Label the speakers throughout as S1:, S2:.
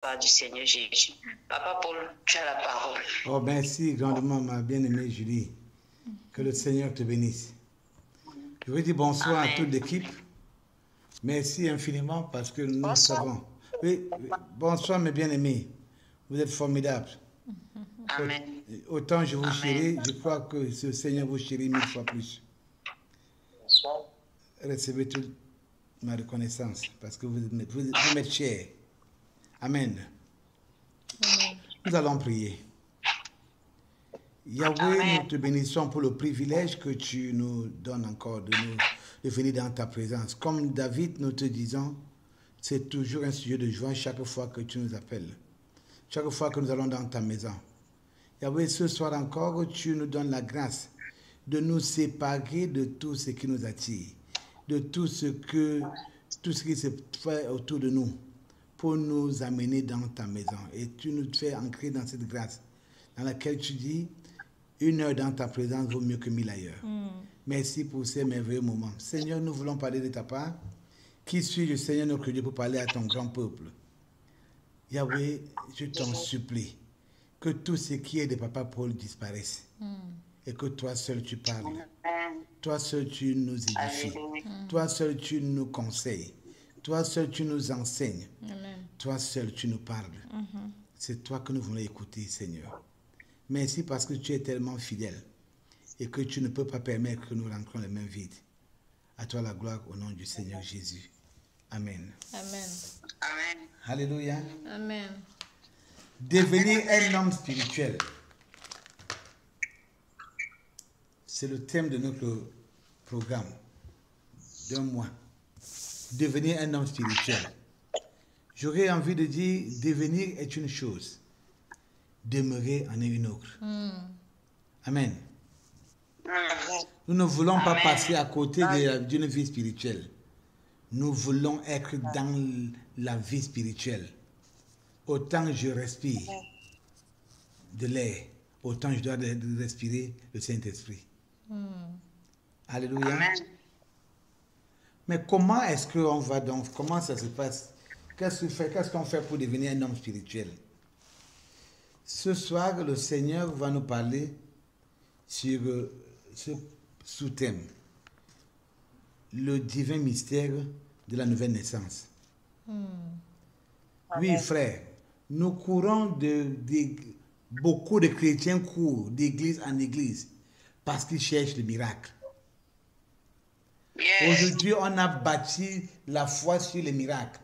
S1: part du Seigneur Jésus. Papa Paul, tu as la parole.
S2: Oh, merci grandement, ma bien-aimée Julie. Que le Seigneur te bénisse. Je veux dire bonsoir à toute l'équipe. Merci infiniment parce que nous savons. Oui, bonsoir mes bien-aimés. Vous êtes formidables.
S1: Amen.
S2: Autant je vous chéris, je crois que ce Seigneur vous chérit 1000 fois plus. Recevez toute ma reconnaissance parce que vous m'êtes chers. Amen. Nous allons prier. Yahweh, nous te bénissons pour le privilège que tu nous donnes encore de venir dans ta présence. Comme David, nous te disons, c'est toujours un sujet de joie chaque fois que tu nous appelles. Chaque fois que nous allons dans ta maison. Yahweh, ce soir encore, tu nous donnes la grâce de nous séparer de tout ce qui nous attire, de tout ce qui se fait autour de nous, pour nous amener dans ta maison. Et tu nous fais ancrer dans cette grâce, dans laquelle tu dis, 1 heure dans ta présence vaut mieux que 1000 ailleurs. Merci pour ces merveilleux moments. Seigneur, nous voulons parler de ta part. Qui suis-je, Seigneur, notre Dieu, pour parler à ton grand peuple? Yahweh, je t'en supplie, que tout ce qui est de Papa Paul disparaisse. Et que toi seul tu parles. Toi seul tu nous édifies. Toi seul tu nous conseilles. Toi seul tu nous enseignes. Toi seul tu nous parles. C'est toi que nous voulons écouter, Seigneur. Merci parce que tu es tellement fidèle et que tu ne peux pas permettre que nous rentrions les mains vides. À toi la gloire au nom du Seigneur Jésus. Amen.
S3: Amen.
S1: Amen.
S2: Alléluia.
S3: Amen.
S2: Devenir un homme spirituel. C'est le thème de notre programme d'un mois. Devenir un homme spirituel. J'aurais envie de dire, devenir est une chose. Demeurer en est une autre. Amen. Nous ne voulons pas passer à côté d'une vie spirituelle. Nous voulons être dans la vie spirituelle. Autant je respire de l'air, autant je dois respirer le Saint-Esprit. Alléluia.
S1: Amen.
S2: Mais comment est-ce qu'on va donc, comment ça se passe? Qu'est-ce qu'on fait pour devenir un homme spirituel? Ce soir, le Seigneur va nous parler sur ce sous-thème, le divin mystère de la nouvelle naissance. Oui, frère, nous courons beaucoup de chrétiens courent d'église en église parce qu'ils cherchent le miracle.
S1: Yes.
S2: Aujourd'hui, on a bâti la foi sur les miracles.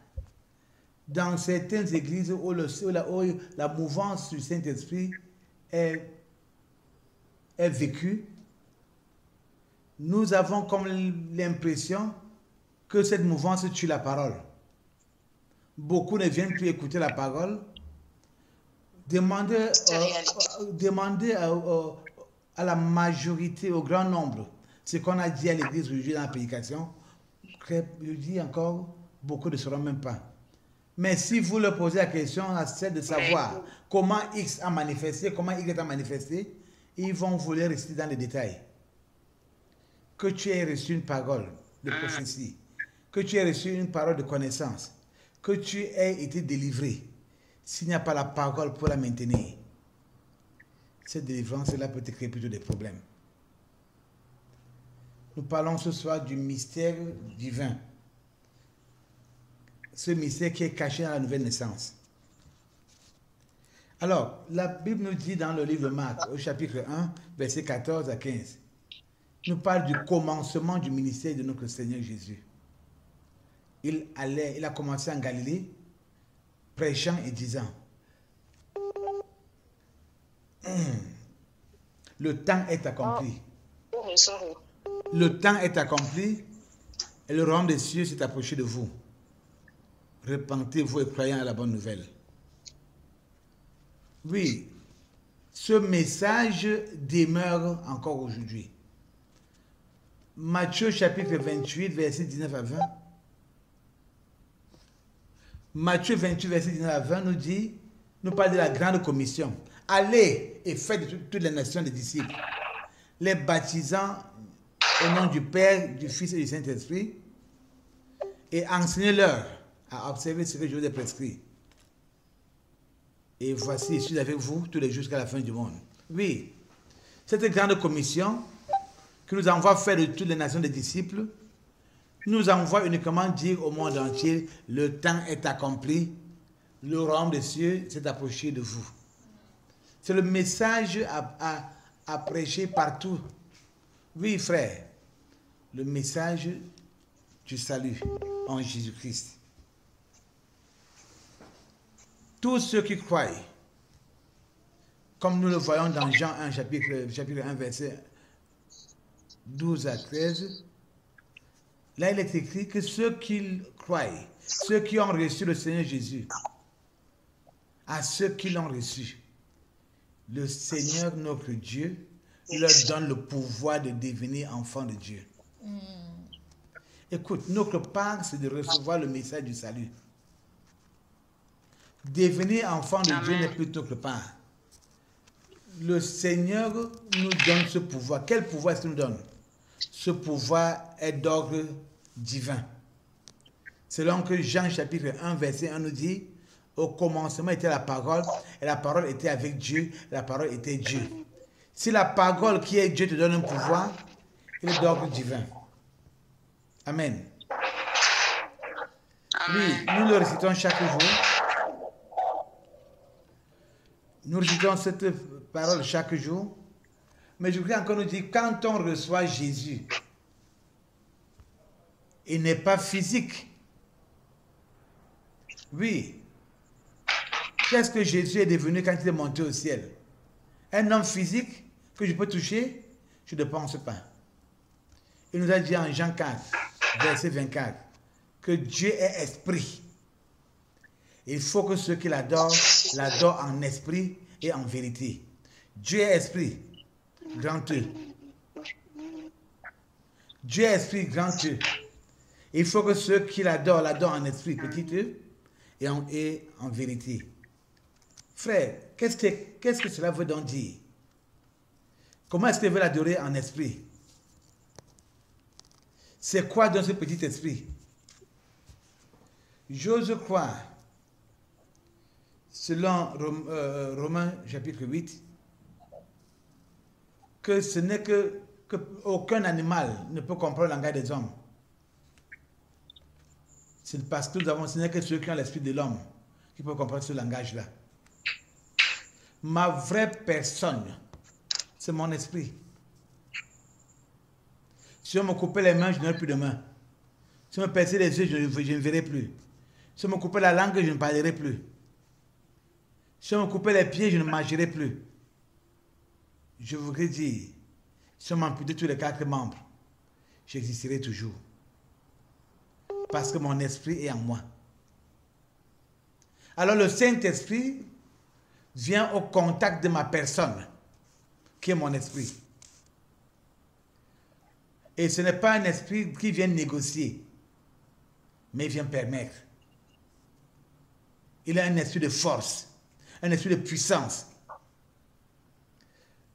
S2: Dans certaines églises où la mouvance du Saint-Esprit est vécue, nous avons comme l'impression que cette mouvance tue la parole. Beaucoup ne viennent plus écouter la parole. Demandez à la majorité, au grand nombre, ce qu'on a dit à l'église aujourd'hui dans la prédication. Je dis encore, beaucoup ne sauront même pas. Mais si vous leur posez la question à celle de savoir comment X a manifesté, comment Y a manifesté, ils vont vouloir rester dans les détails. Que tu aies reçu une parole de prophétie, que tu aies reçu une parole de connaissance, que tu aies été délivré, s'il n'y a pas la parole pour la maintenir, cette délivrance-là peut te créer plutôt des problèmes. Nous parlons ce soir du mystère divin. Ce mystère qui est caché dans la nouvelle naissance. Alors, la Bible nous dit dans le livre de Marc, au chapitre 1, versets 14 à 15, nous parle du commencement du ministère de notre Seigneur Jésus. Il a commencé en Galilée, prêchant et disant, le temps est accompli. Le temps est accompli et le royaume des cieux s'est approché de vous. Repentez-vous et croyez à la bonne nouvelle. Oui, ce message demeure encore aujourd'hui. Matthieu chapitre 28, verset 19 à 20. Matthieu 28, verset 19 à 20 nous parle de la grande commission. Allez et faites de toutes les nations des disciples, les baptisant au nom du Père, du Fils et du Saint-Esprit, et enseignez-leur à observer ce que je vous ai prescrit. Et voici, je suis avec vous tous les jours jusqu'à la fin du monde. Oui, cette grande commission qui nous envoie faire de toutes les nations des disciples, nous envoie uniquement dire au monde entier, le temps est accompli, le royaume des cieux s'est approché de vous. C'est le message à prêcher partout. Oui, frère, le message du salut en Jésus-Christ. Tous ceux qui croient, comme nous le voyons dans Jean 1, chapitre 1, verset 12 à 13, là il est écrit que ceux qui croient, ceux qui ont reçu le Seigneur Jésus, à ceux qui l'ont reçu, le Seigneur notre Dieu leur donne le pouvoir de devenir enfants de Dieu. Écoute, notre part, c'est de recevoir le message du salut. Devenir enfant de Dieu n'est plus notre part. Le Seigneur nous donne ce pouvoir. Quel pouvoir est-ce qu'il nous donne? Ce pouvoir est d'ordre divin. Selon que Jean chapitre 1, verset 1 nous dit, au commencement était la parole, et la parole était avec Dieu, et la parole était Dieu. Si la parole qui est Dieu te donne un pouvoir, il est d'ordre divin. Amen. Oui, nous le récitons chaque jour. Nous récitons cette parole chaque jour. Mais je voudrais encore nous dire, quand on reçoit Jésus, il n'est pas physique. Oui. Qu'est-ce que Jésus est devenu quand il est monté au ciel? Un homme physique que je peux toucher? Je ne pense pas. Il nous a dit en Jean 4, verset 24, que Dieu est esprit. Il faut que ceux qui l'adorent, l'adorent en esprit et en vérité. Dieu est esprit, grand E. Dieu est esprit, grand E. Il faut que ceux qui l'adorent, l'adorent en esprit, petit E, et en vérité. Frère, qu'est-ce que cela veut donc dire? Comment est-ce qu'il veut l'adorer en esprit? C'est quoi dans ce petit esprit? J'ose croire, selon Romains chapitre 8, que ce n'est que aucun animal ne peut comprendre le langage des hommes. C'est parce que ce n'est que ceux qui ont l'esprit de l'homme qui peuvent comprendre ce langage-là. Ma vraie personne, c'est mon esprit. Si on me coupait les mains, je n'aurais plus de mains. Si on me perçait les yeux, je ne verrais plus. Si on me coupait la langue, je ne parlerais plus. Si on me coupait les pieds, je ne marcherais plus. Je voudrais dire, si on m'amputait tous les 4 membres, j'existerai toujours. Parce que mon esprit est en moi. Alors le Saint-Esprit vient au contact de ma personne, qui est mon esprit. Et ce n'est pas un esprit qui vient négocier, mais il vient permettre. Il a un esprit de force, un esprit de puissance.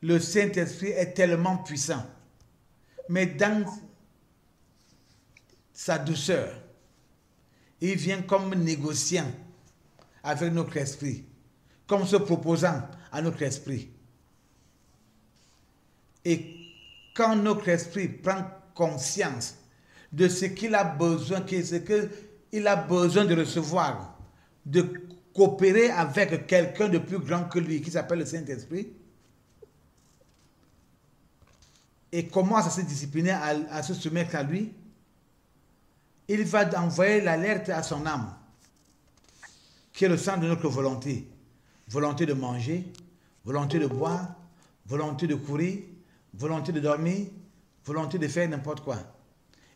S2: Le Saint-Esprit est tellement puissant, mais dans sa douceur, il vient comme négociant avec notre esprit, comme se proposant à notre esprit. Et quand notre esprit prend conscience de ce qu'il a besoin, qu'il a besoin de recevoir, de coopérer avec quelqu'un de plus grand que lui, qui s'appelle le Saint-Esprit, et commence à se discipliner, à se soumettre à lui, il va envoyer l'alerte à son âme, qui est le centre de notre volonté. Volonté de manger, volonté de boire, volonté de courir, volonté de dormir, volonté de faire n'importe quoi.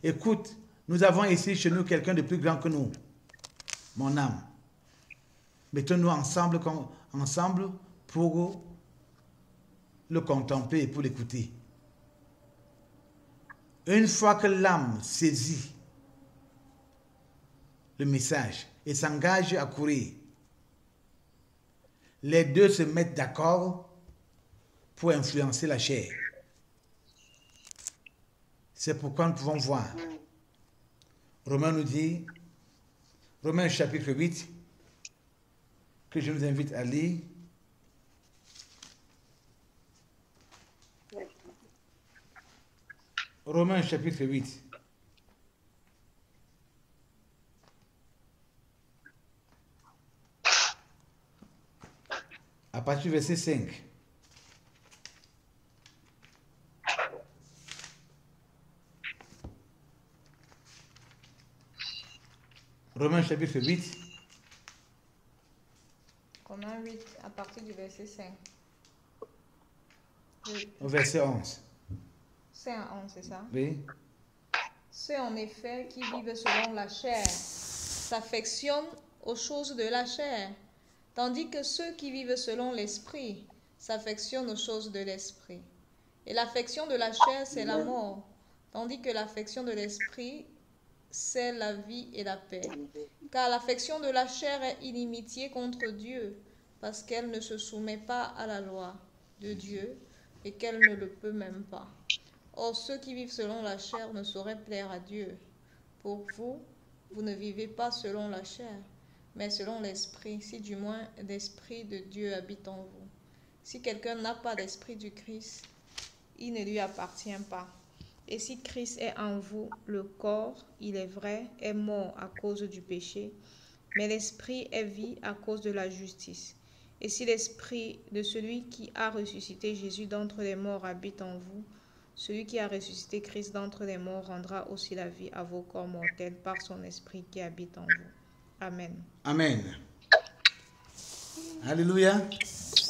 S2: Écoute, nous avons ici chez nous quelqu'un de plus grand que nous, mon âme. Mettons-nous ensemble pour le contempler et pour l'écouter. Une fois que l'âme saisit le message et s'engage à courir, les deux se mettent d'accord pour influencer la chair. C'est pourquoi nous pouvons voir. Romains nous dit, Romains chapitre 8, que je vous invite à lire. Romains chapitre 8. À partir du verset 5. Romains chapitre 8.
S3: Romains 8, à partir du verset 5.
S2: Au verset 11.
S3: 5 à 11, c'est ça?
S2: Oui.
S3: Ceux en effet qui vivent selon la chair s'affectionnent aux choses de la chair, tandis que ceux qui vivent selon l'esprit s'affectionnent aux choses de l'esprit. Et l'affection de la chair, c'est la mort, tandis que l'affection de l'esprit, c'est la vie et la paix. Car l'affection de la chair est inimitié contre Dieu, parce qu'elle ne se soumet pas à la loi de Dieu et qu'elle ne le peut même pas. Or, ceux qui vivent selon la chair ne sauraient plaire à Dieu. Pour vous, vous ne vivez pas selon la chair, mais selon l'esprit, si du moins l'esprit de Dieu habite en vous. Si quelqu'un n'a pas l'esprit du Christ, il ne lui appartient pas. Et si Christ est en vous, le corps, il est vrai, est mort à cause du péché, mais l'esprit est vie à cause de la justice. Et si l'esprit de celui qui a ressuscité Jésus d'entre les morts habite en vous, celui qui a ressuscité Christ d'entre les morts rendra aussi la vie à vos corps mortels par son esprit qui habite en vous. Amen.
S2: Amen. Alléluia.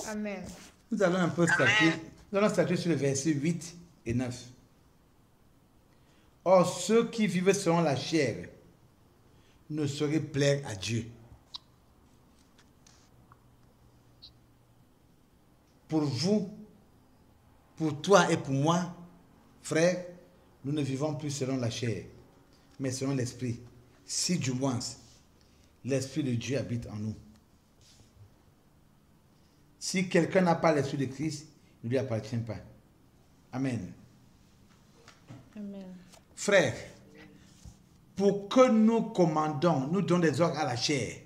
S3: Amen.
S2: Nous allons un peu statuer sur le verset 8 et 9. Or, ceux qui vivent selon la chair ne sauraient plaire à Dieu. Pour vous, pour toi et pour moi, frères, nous ne vivons plus selon la chair, mais selon l'esprit. Si du moins, l'esprit de Dieu habite en nous. Si quelqu'un n'a pas l'esprit de Christ, il ne lui appartient pas. Amen.
S3: Amen.
S2: Frères, pour que nous commandons, nous donnons des ordres à la chair,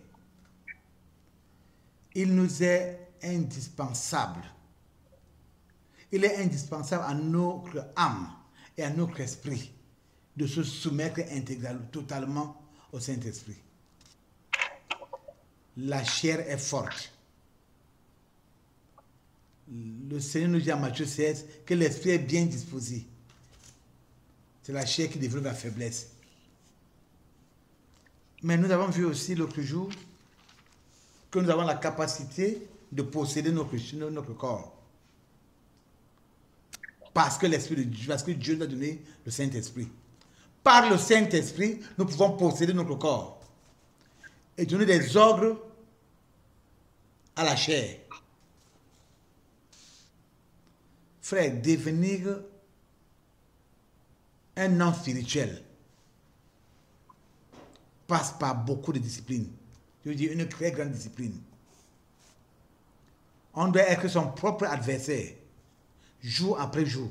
S2: il nous est indispensable. Il est indispensable à notre âme et à notre esprit de se soumettre intégralement, totalement au Saint-Esprit. La chair est forte. Le Seigneur nous dit à Matthieu 16 que l'esprit est bien disposé. C'est la chair qui développe la faiblesse. Mais nous avons vu aussi l'autre jour que nous avons la capacité de posséder notre corps. Parce que Dieu nous a donné le Saint-Esprit. Par le Saint-Esprit, nous pouvons posséder notre corps et donner des ordres à la chair. Frère, devenir un homme spirituel passe par beaucoup de disciplines. Je veux dire, une très grande discipline. On doit être son propre adversaire, jour après jour.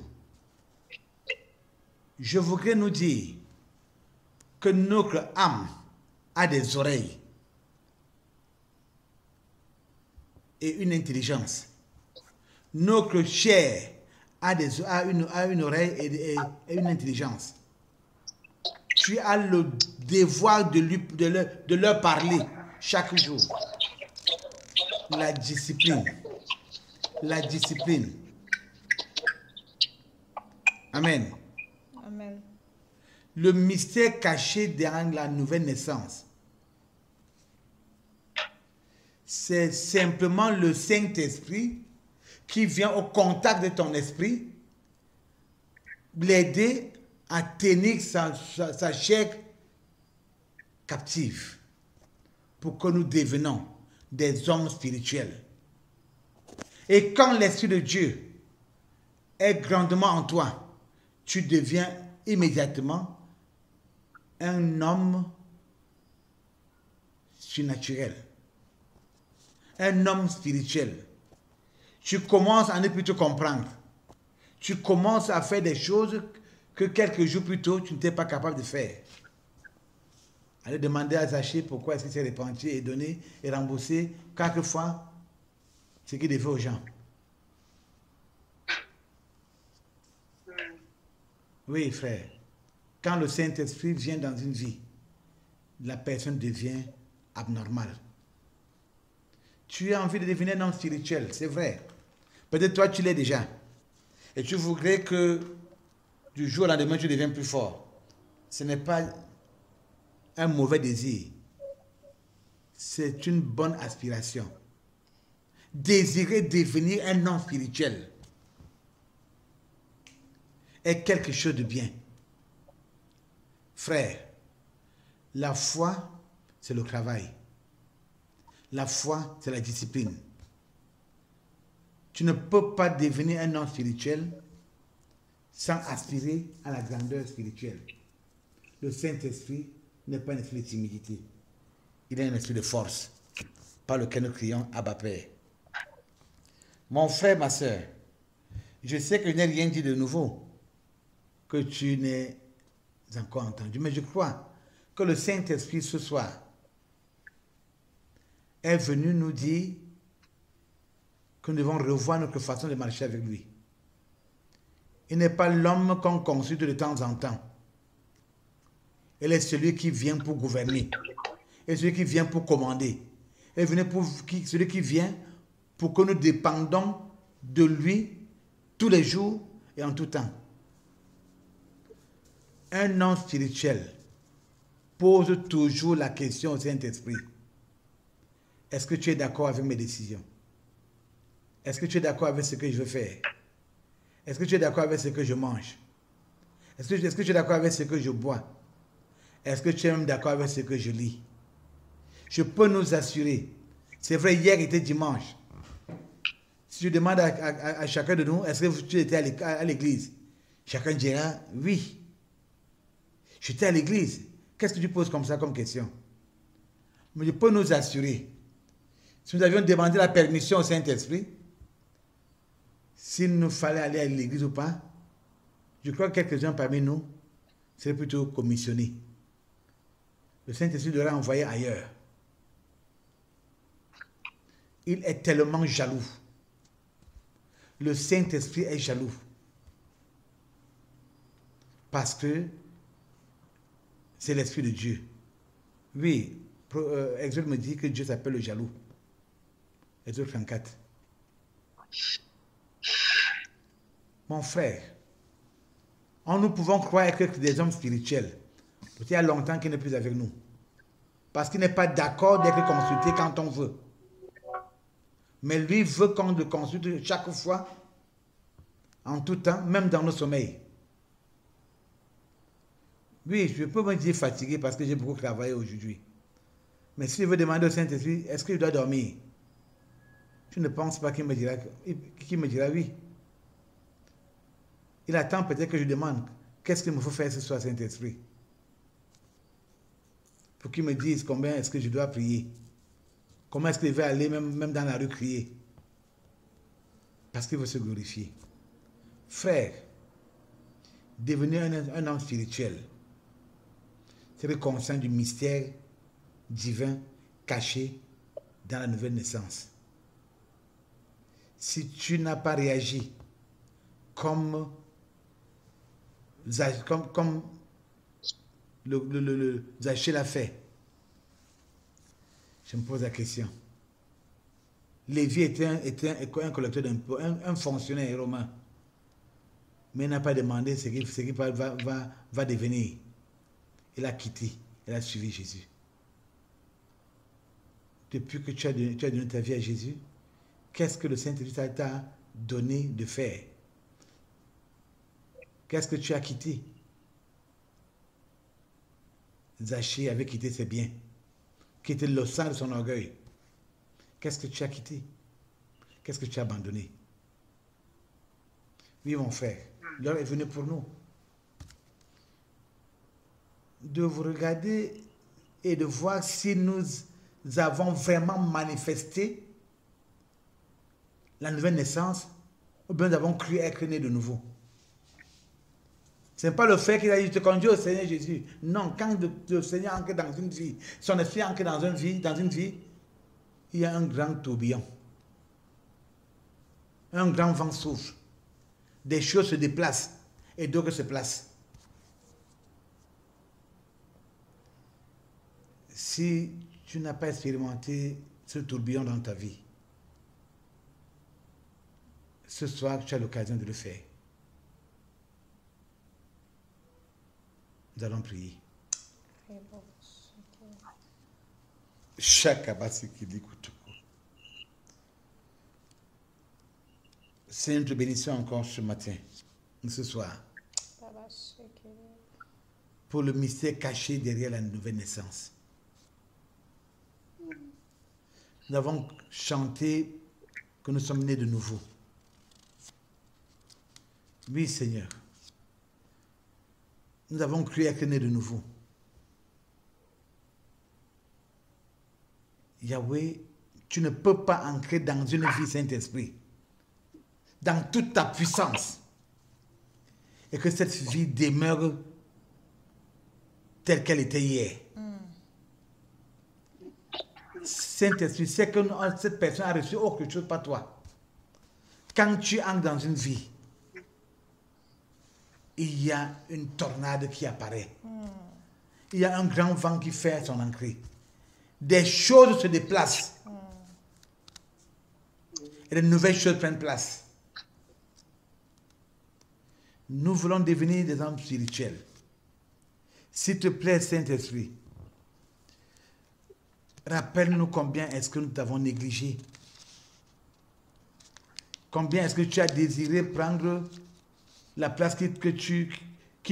S2: Je voudrais nous dire que notre âme a des oreilles et une intelligence. Notre chair a une oreille et une intelligence. Tu as le devoir de leur parler chaque jour. La discipline. La discipline. Amen.
S3: Amen.
S2: Le mystère caché derrière la nouvelle naissance, c'est simplement le Saint-Esprit qui vient au contact de ton esprit, l'aider à tenir sa chair captive pour que nous devenions des hommes spirituels. Et quand l'Esprit de Dieu est grandement en toi, tu deviens immédiatement un homme surnaturel, un homme spirituel. Tu commences à ne plus te comprendre. Tu commences à faire des choses que quelques jours plus tôt, tu n'étais pas capable de faire. Allez demander à Zachée pourquoi est-ce qu'il s'est repenti et donné et remboursé 4 fois ce qu'il devait aux gens. Oui, frère. Quand le Saint-Esprit vient dans une vie, la personne devient abnormale. Tu as envie de devenir un homme spirituel, c'est vrai. Peut-être toi, tu l'es déjà. Et tu voudrais que du jour au lendemain, tu deviens plus fort. Ce n'est pas un mauvais désir. C'est une bonne aspiration. Désirer devenir un homme spirituel est quelque chose de bien. Frère, la foi, c'est le travail. La foi, c'est la discipline. Tu ne peux pas devenir un homme spirituel sans aspirer à la grandeur spirituelle. Le Saint-Esprit n'est pas un esprit de timidité. Il est un esprit de force, par lequel nous crions Abba Père. Mon frère, ma soeur, je sais que je n'ai rien dit de nouveau, que tu n'es encore entendu, mais je crois que le Saint-Esprit ce soir est venu nous dire que nous devons revoir notre façon de marcher avec lui. Il n'est pas l'homme qu'on consulte de temps en temps. Il est celui qui vient pour gouverner. Il est celui qui vient pour commander. Il est celui qui vient pour que nous dépendons de lui tous les jours et en tout temps. Un homme spirituel pose toujours la question au Saint-Esprit. Est-ce que tu es d'accord avec mes décisions? Est-ce que tu es d'accord avec ce que je veux faire? Est-ce que tu es d'accord avec ce que je mange? Est-ce que tu es d'accord avec ce que je bois? Est-ce que tu es même d'accord avec ce que je lis? Je peux nous assurer. C'est vrai, hier était dimanche. Si je demande à chacun de nous, est-ce que tu étais à l'église? Chacun dira oui. J'étais à l'église. Qu'est-ce que tu poses comme ça comme question? Mais je peux nous assurer. Si nous avions demandé la permission au Saint-Esprit, s'il nous fallait aller à l'église ou pas, je crois que quelques-uns parmi nous seraient plutôt commissionnés. Le Saint-Esprit l'aurait envoyé ailleurs. Il est tellement jaloux. Le Saint-Esprit est jaloux. Parce que c'est l'Esprit de Dieu. Oui, Exode me dit que Dieu s'appelle le jaloux. Exode 34. Mon frère, nous pouvons croire être des hommes spirituels. Il y a longtemps qu'il n'est plus avec nous. Parce qu'il n'est pas d'accord d'être consulté quand on veut. Mais lui veut qu'on le consulte chaque fois, en tout temps, même dans nos sommeils. Oui, je peux me dire fatigué parce que j'ai beaucoup travaillé aujourd'hui. Mais si je veux demander au Saint-Esprit, est-ce que je dois dormir? Je ne pense pas qu'il me dira oui. Il attend peut-être que je demande, qu'est-ce qu'il me faut faire ce soir, Saint-Esprit? Pour qu'il me dise combien est-ce que je dois prier. Comment est-ce qu'il va aller même dans la rue crier? Parce qu'il veut se glorifier. Frère, devenir un homme spirituel, c'est le conscient du mystère divin caché dans la nouvelle naissance. Si tu n'as pas réagi comme le Zachée l'a fait, je me pose la question. Lévi était un collecteur d'impôts, un fonctionnaire romain. Mais il n'a pas demandé ce qu'il va devenir. Il a quitté, il a suivi Jésus. Depuis que tu as donné ta vie à Jésus, qu'est-ce que le Saint-Esprit t'a donné de faire? Qu'est-ce que tu as quitté? Zachée avait quitté ses biens, quitté le sang de son orgueil. Qu'est-ce que tu as quitté? Qu'est-ce que tu as abandonné? Oui, mon frère, l'heure est venue pour nous de vous regarder et de voir si nous avons vraiment manifesté la nouvelle naissance ou bien nous avons cru être nés de nouveau. Ce n'est pas le fait qu'il a dit, je te conduis au Seigneur Jésus. Non, quand le Seigneur entre dans une vie, son esprit entre dans une vie, il y a un grand tourbillon. Un grand vent souffle. Des choses se déplacent et d'autres se placent. Si tu n'as pas expérimenté ce tourbillon dans ta vie, ce soir, tu as l'occasion de le faire. Nous allons prier. Seigneur, nous te bénissons encore ce matin, ce soir, pour le mystère caché derrière la nouvelle naissance. Nous avons chanté que nous sommes nés de nouveau. Oui, Seigneur. Nous avons cru être nés de nouveau. Yahweh, tu ne peux pas entrer dans une vie Saint-Esprit, dans toute ta puissance, et que cette vie demeure telle qu'elle était hier. Saint-Esprit, c'est que cette personne a reçu autre chose par toi. Quand tu entres dans une vie, il y a une tornade qui apparaît. Il y a un grand vent qui fait son entrée. Des choses se déplacent. Et de nouvelles choses prennent place. Nous voulons devenir des hommes spirituels. S'il te plaît, Saint-Esprit, rappelle-nous combien est-ce que nous t'avons négligé. Combien est-ce que tu as désiré prendre la place qu'il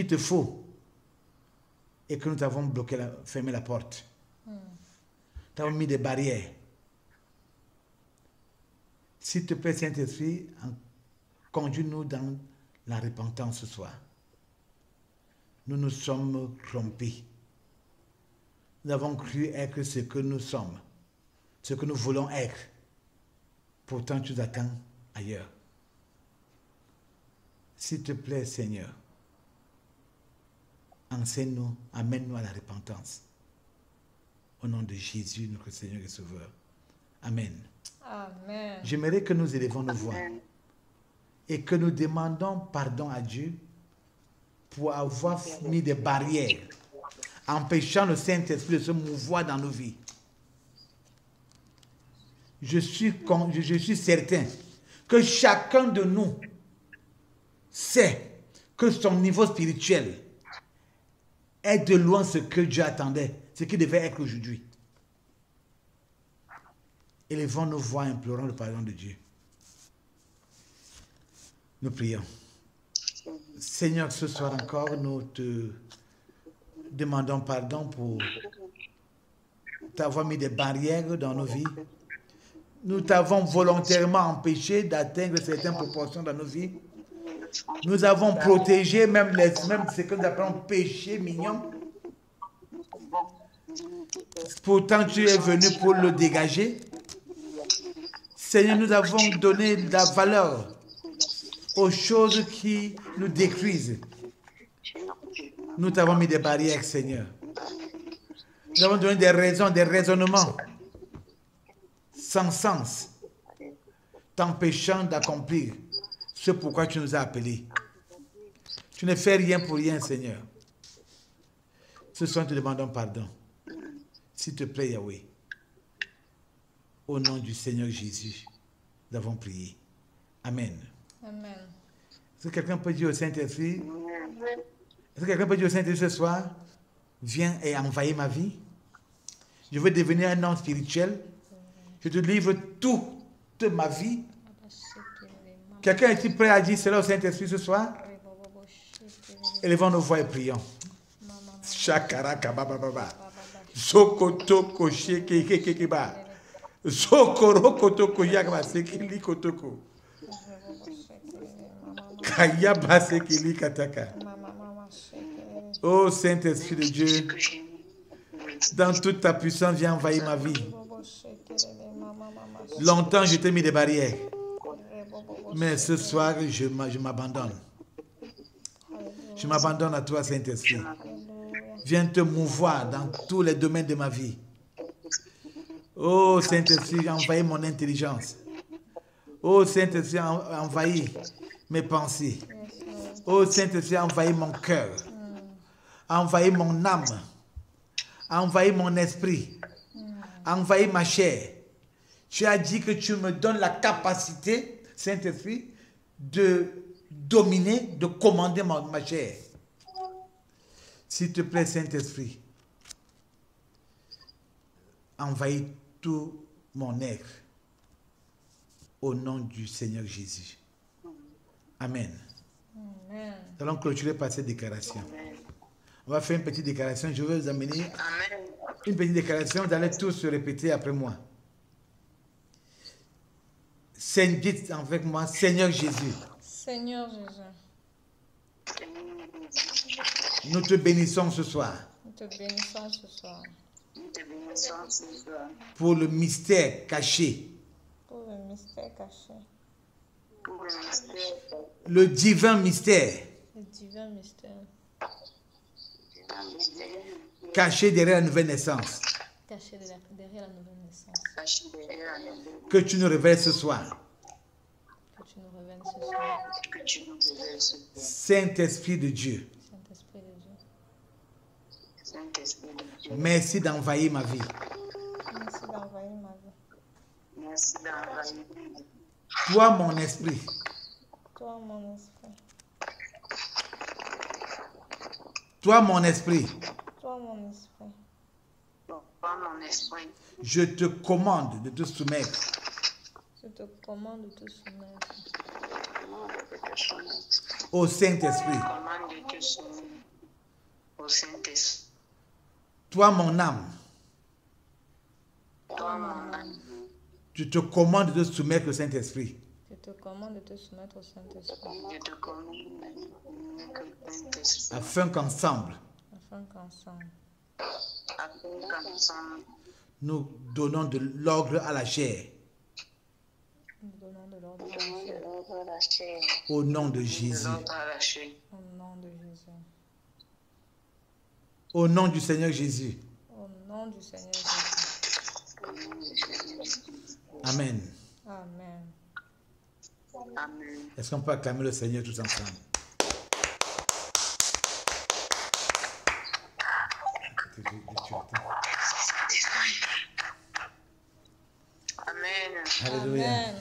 S2: te faut et que nous t'avons bloqué, fermé la porte. Nous t'avons mis des barrières. S'il te plaît, Saint-Esprit, conduis-nous dans la repentance ce soir. Nous nous sommes trompés. Nous avons cru être ce que nous sommes, ce que nous voulons être. Pourtant, tu nous attends ailleurs. S'il te plaît, Seigneur, enseigne-nous, amène-nous à la repentance. Au nom de Jésus, notre Seigneur et Sauveur. Amen.
S3: Amen.
S2: J'aimerais que nous élevons nos voix et que nous demandons pardon à Dieu pour avoir mis des barrières empêchant le Saint-Esprit de se mouvoir dans nos vies. Je suis certain que chacun de nous sait que son niveau spirituel est de loin ce que Dieu attendait, ce qui devait être aujourd'hui. Élevons nos voix, implorant le pardon de Dieu. Nous prions. Seigneur, ce soir encore, nous te demandons pardon pour t'avoir mis des barrières dans nos vies. Nous t'avons volontairement empêché d'atteindre certaines proportions dans nos vies. Nous avons protégé même ce que nous appelons péché mignon. Pourtant, tu es venu pour le dégager. Seigneur, nous avons donné de la valeur aux choses qui nous détruisent. Nous t'avons mis des barrières, Seigneur. Nous avons donné des raisons, des raisonnements sans sens, t'empêchant d'accomplir ce pourquoi tu nous as appelés. Tu ne fais rien pour rien, Seigneur. Ce soir, nous te demandons pardon. S'il te plaît, Yahweh, au nom du Seigneur Jésus, nous avons prié. Amen.
S3: Amen.
S2: Est-ce que quelqu'un peut dire au Saint-Esprit, ce soir, viens et envahis ma vie? Je veux devenir un homme spirituel. Je te livre toute ma vie. Quelqu'un est-il prêt à dire cela au Saint-Esprit ce soir? Élevons nos voix et prions. Shakaraka baba baba. Zokotoko shekekekeba. Zokorokotoko yakba sekili kotoko. Kayaba sekili kataka. Oh Saint-Esprit de Dieu, dans toute ta puissance, viens envahir ma vie. Longtemps, je t'ai mis des barrières. Mais ce soir, je m'abandonne. Je m'abandonne à toi, Saint-Esprit.
S3: Alléluia.
S2: Viens te mouvoir dans tous les domaines de ma vie. Oh Saint-Esprit, envahis mon intelligence. Oh Saint-Esprit, envahis mes pensées.
S3: Yes, Lord.
S2: Oh Saint-Esprit, envahis mon cœur. Envahis mon âme. Envahis mon esprit. Envahis ma chair. Tu as dit que tu me donnes la capacité, Saint-Esprit, de dominer, de commander ma chair. S'il te plaît, Saint-Esprit, envahis tout mon être au nom du Seigneur Jésus. Amen.
S3: Amen.
S2: Nous allons clôturer par cette déclaration. On va faire une petite déclaration. Je vais vous amener
S1: Amen.
S2: une petite déclaration. Vous allez tous se répéter après moi. Dites avec moi, Seigneur Jésus,
S3: Seigneur Jésus,
S2: nous te bénissons ce soir
S3: nous te bénissons ce soir
S1: Nous te bénissons ce soir
S2: pour le mystère caché,
S3: pour le mystère caché,
S1: pour le mystère
S2: le divin mystère
S3: le divin mystère
S2: caché derrière la nouvelle naissance
S3: caché derrière la nouvelle naissance.
S1: caché derrière la nouvelle
S2: que tu nous révèles ce soir.
S3: Que tu nous révèles ce soir,
S1: que tu nous révèles ce soir.
S2: Saint-Esprit de Dieu,
S3: Saint-Esprit de Dieu.
S1: Saint-Esprit de Dieu,
S2: merci d'envahir ma vie.
S3: Merci d'envahir ma vie.
S1: merci d'envahir ma vie.
S2: Toi, mon esprit,
S3: Toi, mon esprit.
S2: toi, mon esprit,
S3: Toi, mon esprit.
S1: Toi, mon esprit,
S2: je te commande de te soumettre
S3: Je te commande de te soumettre
S1: commande de te soumettre.
S2: au Saint-Esprit.
S1: Commande de te soumettre au Saint-Esprit.
S2: Toi, mon âme,
S1: Toi, mon âme,
S2: je te commande de te soumettre au Saint-Esprit.
S3: Je te commande de te soumettre au Saint-Esprit,
S1: je te commande au Saint-Esprit,
S2: Afin qu'ensemble,
S3: afin qu'ensemble,
S1: afin qu'ensemble,
S2: nous donnons de l'ordre à la chair.
S3: nous donnons de l'ordre à la
S1: donnons de
S3: chair.
S1: l'ordre à la chair,
S2: Au nom de
S1: de
S2: Jésus.
S1: l'ordre à la chair.
S3: Au nom de Jésus.
S2: Au nom du Seigneur Jésus.
S3: Au nom du Seigneur Jésus.
S1: Au nom du Seigneur Jésus.
S2: Amen.
S3: Amen.
S1: Amen.
S2: Est-ce qu'on peut acclamer le Seigneur tous ensemble?
S1: Amen.
S2: Alléluia.
S3: Amen.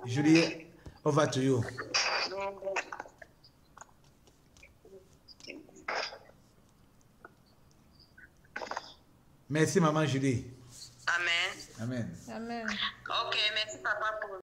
S2: Julie, over to you. Merci, maman Julie.
S1: Amen.
S2: Amen.
S3: Amen.
S1: Ok, merci papa pour